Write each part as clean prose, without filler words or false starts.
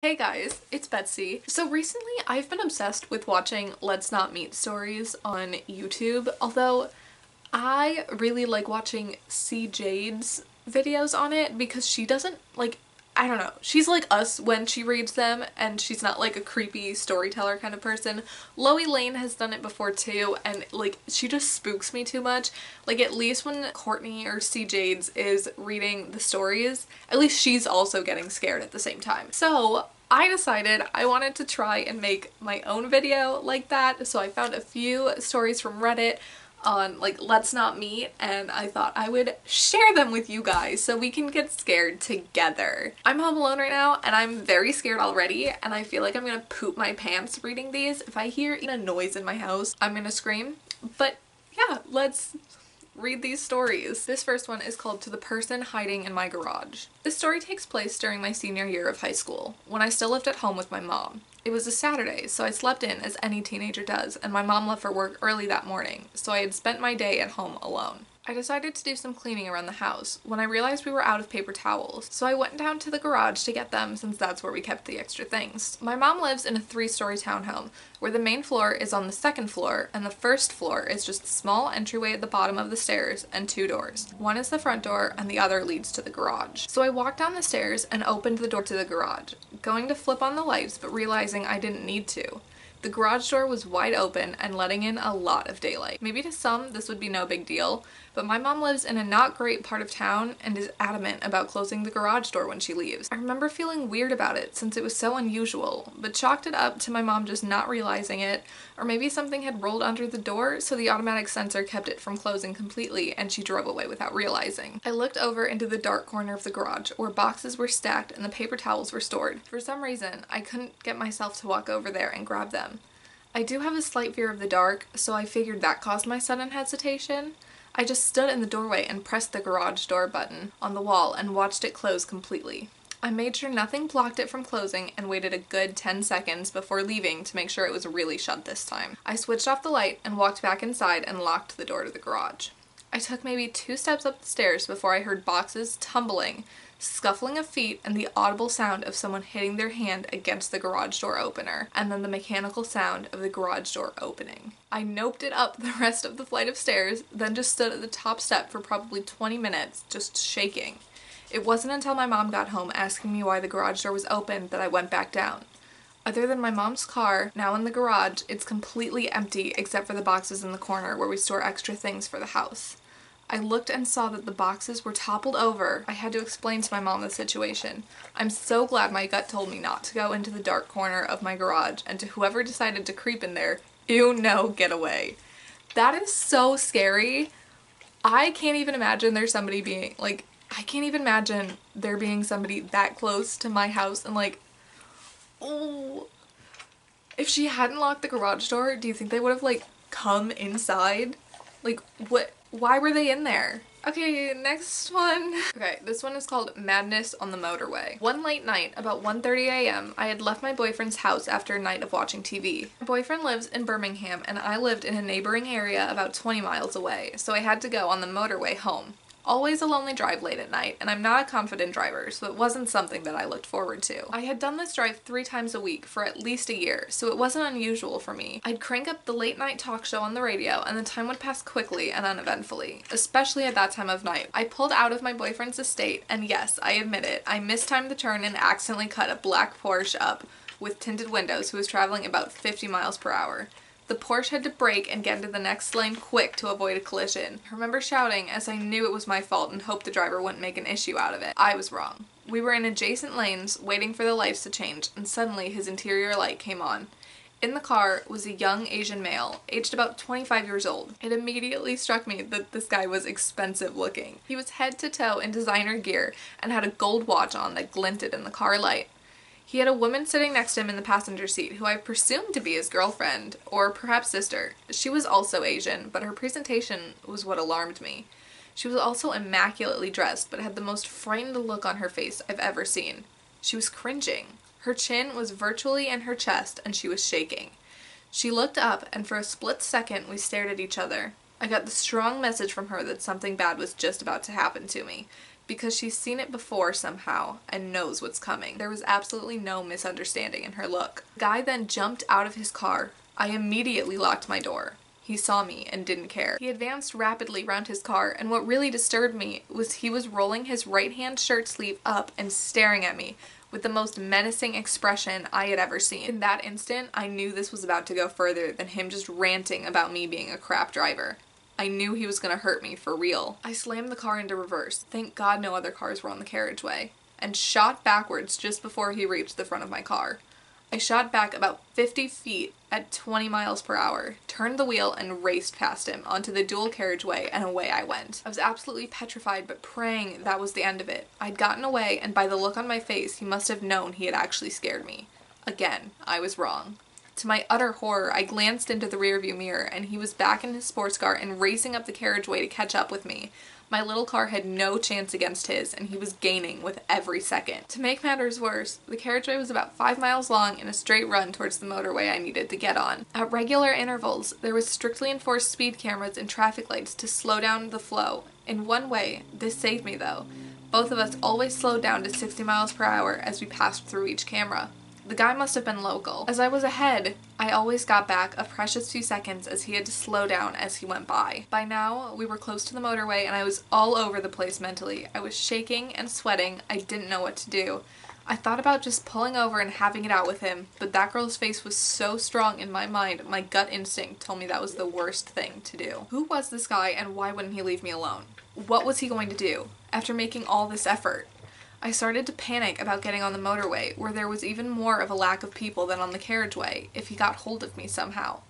Hey guys, it's Betsy. So recently I've been obsessed with watching Let's Not Meet stories on YouTube, although I really like watching C. Jade's videos on it because she doesn't I don't know, she's like us when she reads them and she's not like a creepy storyteller kind of person. Loie Lane has done it before too, and like she just spooks me too much. Like at least when Courtney or C. Jade's is reading the stories, at least she's also getting scared at the same time. So I decided I wanted to try and make my own video like that, so I found a few stories from Reddit on like Let's Not Meet, and I thought I would share them with you guys so we can get scared together. I'm home alone right now and I'm very scared already, and I feel like I'm gonna poop my pants reading these. If I hear a noise in my house, I'm gonna scream. But yeah, let's read these stories. This first one is called To the Person Hiding in My Garage. This story takes place during my senior year of high school, when I still lived at home with my mom. It was a Saturday, so I slept in as any teenager does, and my mom left for work early that morning, so I had spent my day at home alone. I decided to do some cleaning around the house when I realized we were out of paper towels, so I went down to the garage to get them since that's where we kept the extra things. My mom lives in a 3-story townhome where the main floor is on the second floor and the first floor is just a small entryway at the bottom of the stairs and 2 doors. One is the front door and the other leads to the garage. So I walked down the stairs and opened the door to the garage, going to flip on the lights but realizing I didn't need to. The garage door was wide open and letting in a lot of daylight. Maybe to some this would be no big deal, but my mom lives in a not great part of town and is adamant about closing the garage door when she leaves. I remember feeling weird about it since it was so unusual, but chalked it up to my mom just not realizing it, or maybe something had rolled under the door so the automatic sensor kept it from closing completely and she drove away without realizing. I looked over into the dark corner of the garage where boxes were stacked and the paper towels were stored. For some reason, I couldn't get myself to walk over there and grab them. I do have a slight fear of the dark, so I figured that caused my sudden hesitation. I just stood in the doorway and pressed the garage door button on the wall and watched it close completely. I made sure nothing blocked it from closing and waited a good 10 seconds before leaving to make sure it was really shut this time. I switched off the light and walked back inside and locked the door to the garage. I took maybe 2 steps up the stairs before I heard boxes tumbling, scuffling of feet, and the audible sound of someone hitting their hand against the garage door opener, and then the mechanical sound of the garage door opening. I noped it up the rest of the flight of stairs, then just stood at the top step for probably 20 minutes, just shaking. It wasn't until my mom got home asking me why the garage door was open that I went back down. Other than my mom's car, now in the garage, it's completely empty except for the boxes in the corner where we store extra things for the house. I looked and saw that the boxes were toppled over. I had to explain to my mom the situation. I'm so glad my gut told me not to go into the dark corner of my garage, and to whoever decided to creep in there, ew, no, get away. That is so scary. I can't even imagine there's somebody being, like, I can't even imagine there being somebody that close to my house and like, oh. If she hadn't locked the garage door, do you think they would have like come inside? Like, what? Why were they in there? Okay, next one. Okay, this one is called Madness on the Motorway. One late night, about 1:30 a.m., I had left my boyfriend's house after a night of watching TV. My boyfriend lives in Birmingham and I lived in a neighboring area about 20 miles away, so I had to go on the motorway home. Always a lonely drive late at night, and I'm not a confident driver, so it wasn't something that I looked forward to. I had done this drive 3 times a week for at least a year, so it wasn't unusual for me. I'd crank up the late night talk show on the radio, and the time would pass quickly and uneventfully, especially at that time of night. I pulled out of my boyfriend's estate, and yes, I admit it, I mistimed the turn and accidentally cut a black Porsche up with tinted windows who was traveling about 50 miles per hour. The Porsche had to brake and get into the next lane quick to avoid a collision. I remember shouting as I knew it was my fault and hoped the driver wouldn't make an issue out of it. I was wrong. We were in adjacent lanes waiting for the lights to change, and suddenly his interior light came on. In the car was a young Asian male, aged about 25 years old. It immediately struck me that this guy was expensive looking. He was head to toe in designer gear and had a gold watch on that glinted in the car light. He had a woman sitting next to him in the passenger seat who I presumed to be his girlfriend, or perhaps sister. She was also Asian, but her presentation was what alarmed me. She was also immaculately dressed, but had the most frightened look on her face I've ever seen. She was cringing. Her chin was virtually in her chest, and she was shaking. She looked up, and for a split second we stared at each other. I got the strong message from her that something bad was just about to happen to me. because she's seen it before somehow and knows what's coming. There was absolutely no misunderstanding in her look. The guy then jumped out of his car. I immediately locked my door. He saw me and didn't care. He advanced rapidly around his car, and what really disturbed me was he was rolling his right-hand shirt sleeve up and staring at me with the most menacing expression I had ever seen. In that instant, I knew this was about to go further than him just ranting about me being a crap driver. I knew he was gonna hurt me for real. I slammed the car into reverse, thank God no other cars were on the carriageway, and shot backwards just before he reached the front of my car. I shot back about 50 feet at 20 miles per hour, turned the wheel, and raced past him onto the dual carriageway, and away I went. I was absolutely petrified, but praying that was the end of it. I'd gotten away, and by the look on my face, he must have known he had actually scared me. Again, I was wrong. To my utter horror, I glanced into the rearview mirror, and he was back in his sports car and racing up the carriageway to catch up with me. My little car had no chance against his, and he was gaining with every second. To make matters worse, the carriageway was about 5 miles long in a straight run towards the motorway I needed to get on. At regular intervals, there was strictly enforced speed cameras and traffic lights to slow down the flow. In one way, this saved me though. Both of us always slowed down to 60 miles per hour as we passed through each camera. The guy must have been local. As I was ahead, I always got back a precious few seconds as he had to slow down as he went by. By now, we were close to the motorway and I was all over the place mentally. I was shaking and sweating. I didn't know what to do. I thought about just pulling over and having it out with him, but that girl's face was so strong in my mind, my gut instinct told me that was the worst thing to do. Who was this guy and why wouldn't he leave me alone? What was he going to do after making all this effort? I started to panic about getting on the motorway, where there was even more of a lack of people than on the carriageway, if he got hold of me somehow.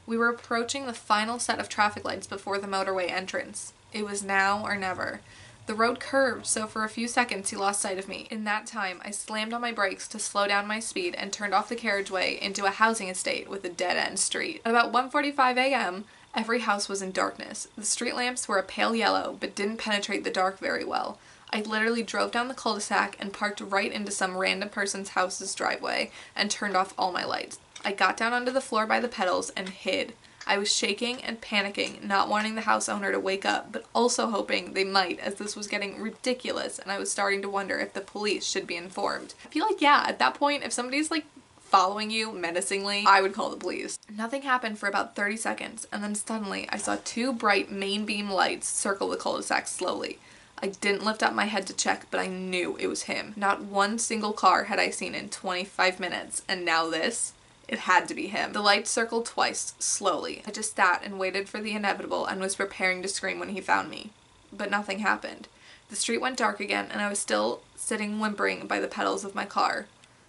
We were approaching the final set of traffic lights before the motorway entrance. It was now or never. The road curved, so for a few seconds he lost sight of me. In that time, I slammed on my brakes to slow down my speed and turned off the carriageway into a housing estate with a dead-end street. At about 1:45 a.m., every house was in darkness. The street lamps were a pale yellow, but didn't penetrate the dark very well. I literally drove down the cul-de-sac and parked right into some random person's house's driveway and turned off all my lights. I got down onto the floor by the pedals and hid. I was shaking and panicking, not wanting the house owner to wake up, but also hoping they might, as this was getting ridiculous and I was starting to wonder if the police should be informed. I feel like, yeah, at that point, if somebody's like following you menacingly, I would call the police. Nothing happened for about 30 seconds, and then suddenly I saw two bright main beam lights circle the cul-de-sac slowly. I didn't lift up my head to check, but I knew it was him. Not one single car had I seen in 25 minutes, and now this? It had to be him. The lights circled twice, slowly. I just sat and waited for the inevitable and was preparing to scream when he found me. But nothing happened. The street went dark again, and I was still sitting whimpering by the pedals of my car.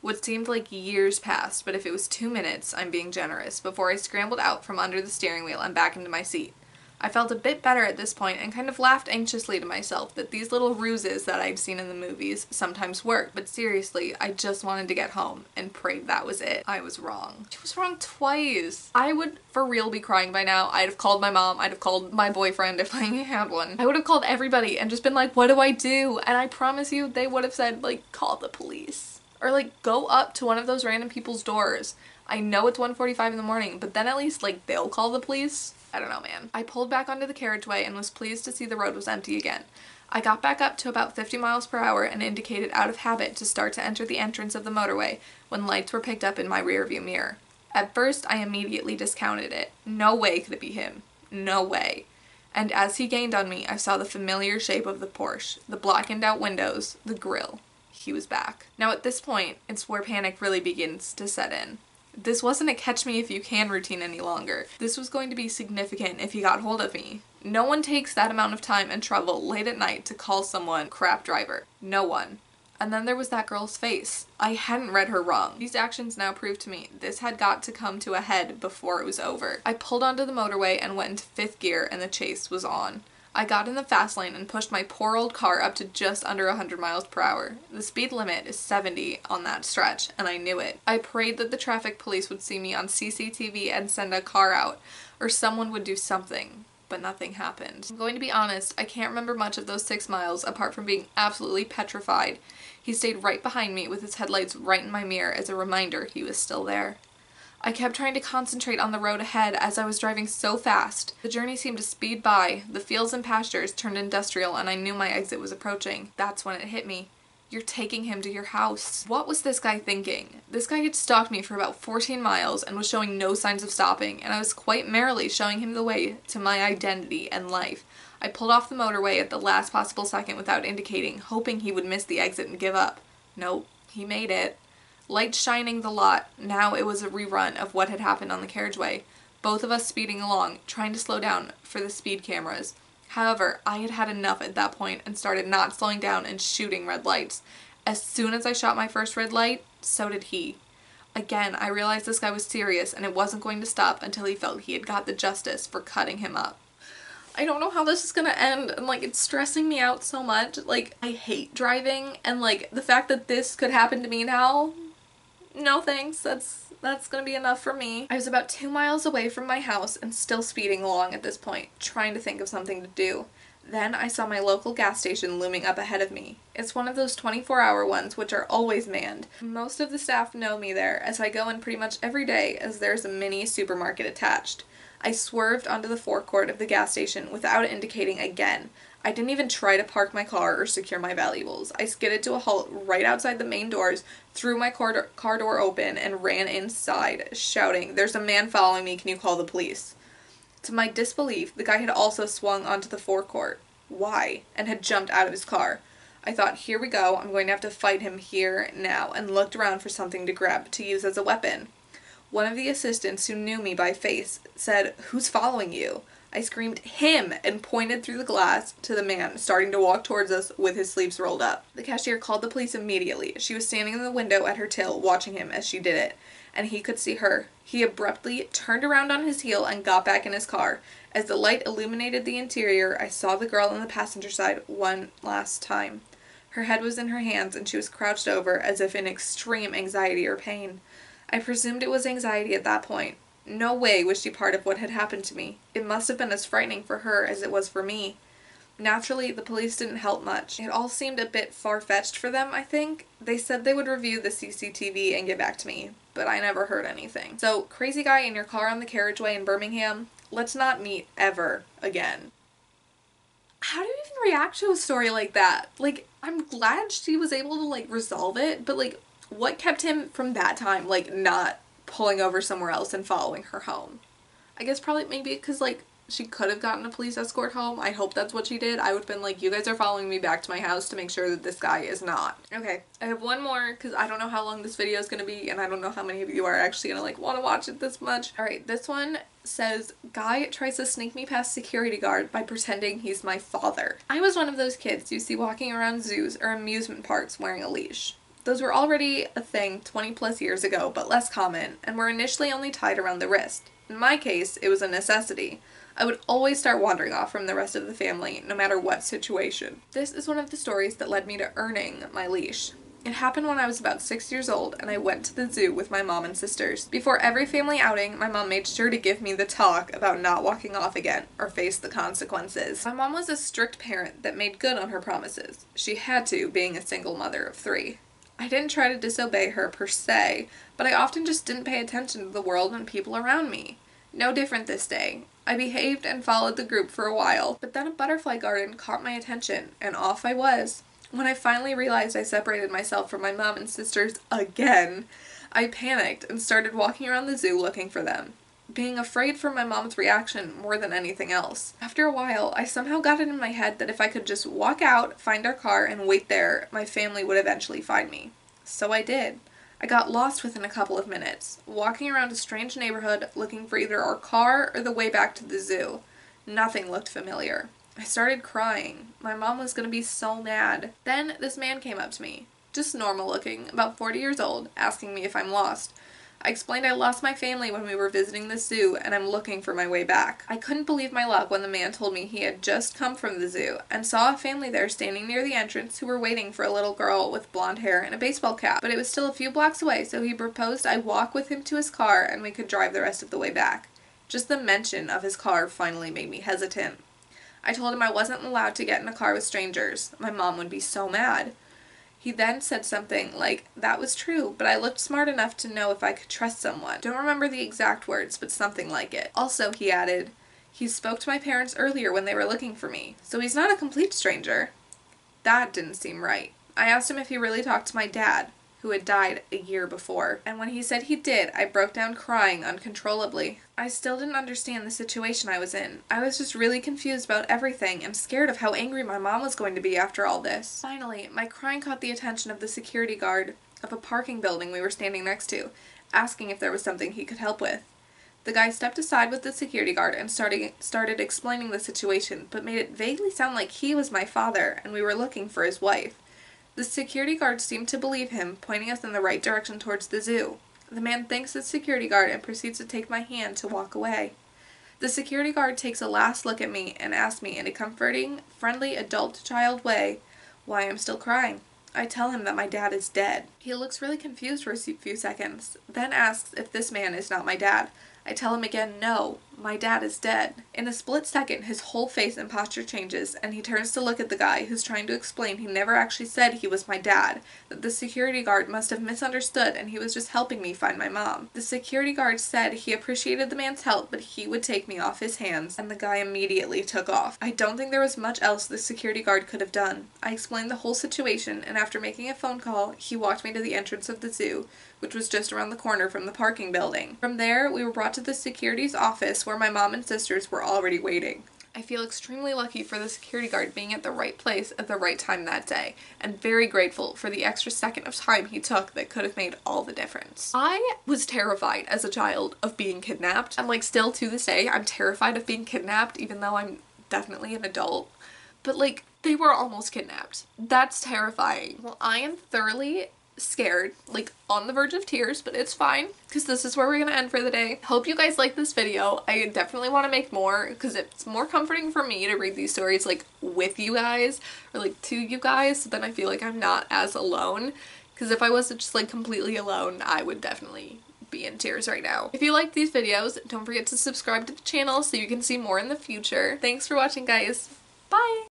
What seemed like years passed, but if it was 2 minutes, I'm being generous, before I scrambled out from under the steering wheel and back into my seat. I felt a bit better at this point and kind of laughed anxiously to myself that these little ruses that I'd seen in the movies sometimes work, but seriously, I just wanted to get home and prayed that was it. I was wrong. She was wrong twice. I would for real be crying by now. I'd have called my mom, I'd have called my boyfriend if I had one. I would have called everybody and just been like, what do I do? And I promise you they would have said like, call the police. Or like, go up to one of those random people's doors. I know it's 1:45 in the morning, but then at least like they'll call the police. I don't know, man. I pulled back onto the carriageway and was pleased to see the road was empty again. I got back up to about 50 miles per hour and indicated out of habit to start to enter the entrance of the motorway when lights were picked up in my rearview mirror. At first, I immediately discounted it. No way could it be him. No way. And as he gained on me, I saw the familiar shape of the Porsche, the blackened out windows, the grille. He was back. Now at this point, it's where panic really begins to set in. This wasn't a catch me if you can routine any longer. This was going to be significant if he got hold of me. No one takes that amount of time and trouble late at night to call someone crap driver. No one. And then there was that girl's face. I hadn't read her wrong. These actions now proved to me this had got to come to a head before it was over. I pulled onto the motorway and went into 5th gear and the chase was on. I got in the fast lane and pushed my poor old car up to just under 100 miles per hour. The speed limit is 70 on that stretch, and I knew it. I prayed that the traffic police would see me on CCTV and send a car out, or someone would do something, but nothing happened. I'm going to be honest, I can't remember much of those 6 miles apart from being absolutely petrified. He stayed right behind me with his headlights right in my mirror as a reminder he was still there. I kept trying to concentrate on the road ahead as I was driving so fast. The journey seemed to speed by. The fields and pastures turned industrial and I knew my exit was approaching. That's when it hit me. You're taking him to your house. What was this guy thinking? This guy had stalked me for about 14 miles and was showing no signs of stopping, and I was quite merrily showing him the way to my identity and life. I pulled off the motorway at the last possible second without indicating, hoping he would miss the exit and give up. Nope, he made it. Lights shining the lot. Now it was a rerun of what had happened on the carriageway. Both of us speeding along, trying to slow down for the speed cameras. However, I had had enough at that point and started not slowing down and shooting red lights. As soon as I shot my first red light, so did he. Again, I realized this guy was serious and it wasn't going to stop until he felt he had got the justice for cutting him up. I don't know how this is gonna end, and like it's stressing me out so much. Like, I hate driving, and like the fact that this could happen to me now, no thanks, that's gonna be enough for me. I was about 2 miles away from my house and still speeding along at this point, trying to think of something to do. Then I saw my local gas station looming up ahead of me. It's one of those 24-hour ones which are always manned. Most of the staff know me there, as I go in pretty much every day as there's a mini supermarket attached. I swerved onto the forecourt of the gas station without indicating again. I didn't even try to park my car or secure my valuables. I skidded to a halt right outside the main doors, threw my car door open, and ran inside, shouting, "There's a man following me, can you call the police?" To my disbelief, the guy had also swung onto the forecourt. Why? And had jumped out of his car. I thought, here we go, I'm going to have to fight him here, now, and looked around for something to grab to use as a weapon. One of the assistants, who knew me by face, said, "Who's following you?" I screamed, "Him!" and pointed through the glass to the man starting to walk towards us with his sleeves rolled up. The cashier called the police immediately. She was standing in the window at her till watching him as she did it, and he could see her. He abruptly turned around on his heel and got back in his car. As the light illuminated the interior, I saw the girl on the passenger side one last time. Her head was in her hands and she was crouched over as if in extreme anxiety or pain. I presumed it was anxiety at that point. No way was she part of what had happened to me. It must have been as frightening for her as it was for me. Naturally, the police didn't help much. It all seemed a bit far-fetched for them, I think. They said they would review the CCTV and get back to me, but I never heard anything. So, crazy guy in your car on the carriageway in Birmingham, let's not meet ever again. How do you even react to a story like that? Like, I'm glad she was able to, like, resolve it, but, like, what kept him from that time, like, not pulling over somewhere else and following her home? I guess probably maybe because, like, she could have gotten a police escort home. I hope that's what she did. I would have been like, you guys are following me back to my house to make sure that this guy is not. Okay, I have one more because I don't know how long this video is going to be and I don't know how many of you are actually going to like want to watch it this much. Alright, this one says, guy tries to sneak me past security guard by pretending he's my father. I was one of those kids you see walking around zoos or amusement parks wearing a leash. Those were already a thing 20 plus years ago, but less common, and were initially only tied around the wrist. In my case, it was a necessity. I would always start wandering off from the rest of the family, no matter what situation. This is one of the stories that led me to earning my leash. It happened when I was about 6 years old, and I went to the zoo with my mom and sisters. Before every family outing, my mom made sure to give me the talk about not walking off again, or face the consequences. My mom was a strict parent that made good on her promises. She had to, being a single mother of 3. I didn't try to disobey her per se, but I often just didn't pay attention to the world and people around me. No different this day. I behaved and followed the group for a while, but then a butterfly garden caught my attention, and off I was. When I finally realized I separated myself from my mom and sisters again, I panicked and started walking around the zoo looking for them, being afraid for my mom's reaction more than anything else. After a while, I somehow got it in my head that if I could just walk out, find our car, and wait there, my family would eventually find me. So I did. I got lost within a couple of minutes, walking around a strange neighborhood looking for either our car or the way back to the zoo. Nothing looked familiar. I started crying. My mom was gonna be so mad. Then this man came up to me, just normal looking, about 40 years old, asking me if I'm lost. I explained I lost my family when we were visiting the zoo and I'm looking for my way back. I couldn't believe my luck when the man told me he had just come from the zoo and saw a family there standing near the entrance who were waiting for a little girl with blonde hair and a baseball cap. But it was still a few blocks away, so he proposed I walk with him to his car and we could drive the rest of the way back. Just the mention of his car finally made me hesitant. I told him I wasn't allowed to get in a car with strangers. My mom would be so mad. He then said something like, "That was true, but I looked smart enough to know if I could trust someone." Don't remember the exact words, but something like it. Also, he added, "He spoke to my parents earlier when they were looking for me, so he's not a complete stranger." That didn't seem right. I asked him if he really talked to my dad, who had died a year before, and when he said he did, I broke down crying uncontrollably. I still didn't understand the situation I was in. I was just really confused about everything and scared of how angry my mom was going to be after all this. Finally, my crying caught the attention of the security guard of a parking building we were standing next to, asking if there was something he could help with. The guy stepped aside with the security guard and started explaining the situation, but made it vaguely sound like he was my father and we were looking for his wife. The security guard seemed to believe him, pointing us in the right direction towards the zoo. The man thanks the security guard and proceeds to take my hand to walk away. The security guard takes a last look at me and asks me in a comforting, friendly adult-to-child way why I'm still crying. I tell him that my dad is dead. He looks really confused for a few seconds, then asks if this man is not my dad. I tell him again, no, my dad is dead. In a split second, his whole face and posture changes, and he turns to look at the guy who's trying to explain he never actually said he was my dad, that the security guard must have misunderstood and he was just helping me find my mom. The security guard said he appreciated the man's help, but he would take me off his hands, and the guy immediately took off. I don't think there was much else the security guard could have done. I explained the whole situation, and after making a phone call, he walked me to the entrance of the zoo, which was just around the corner from the parking building. From there, we were brought to the security's office where my mom and sisters were already waiting. I feel extremely lucky for the security guard being at the right place at the right time that day, and very grateful for the extra second of time he took that could have made all the difference. I was terrified as a child of being kidnapped, and like still to this day, I'm terrified of being kidnapped even though I'm definitely an adult. But like, they were almost kidnapped. That's terrifying. Well, I am thoroughly scared, like on the verge of tears, but it's fine because this is where we're gonna end for the day. Hope you guys like this video. I definitely want to make more because it's more comforting for me to read these stories like with you guys or like to you guys, so then I feel like I'm not as alone, because if I was just like completely alone, I would definitely be in tears right now. If you like these videos, don't forget to subscribe to the channel so you can see more in the future. Thanks for watching, guys. Bye!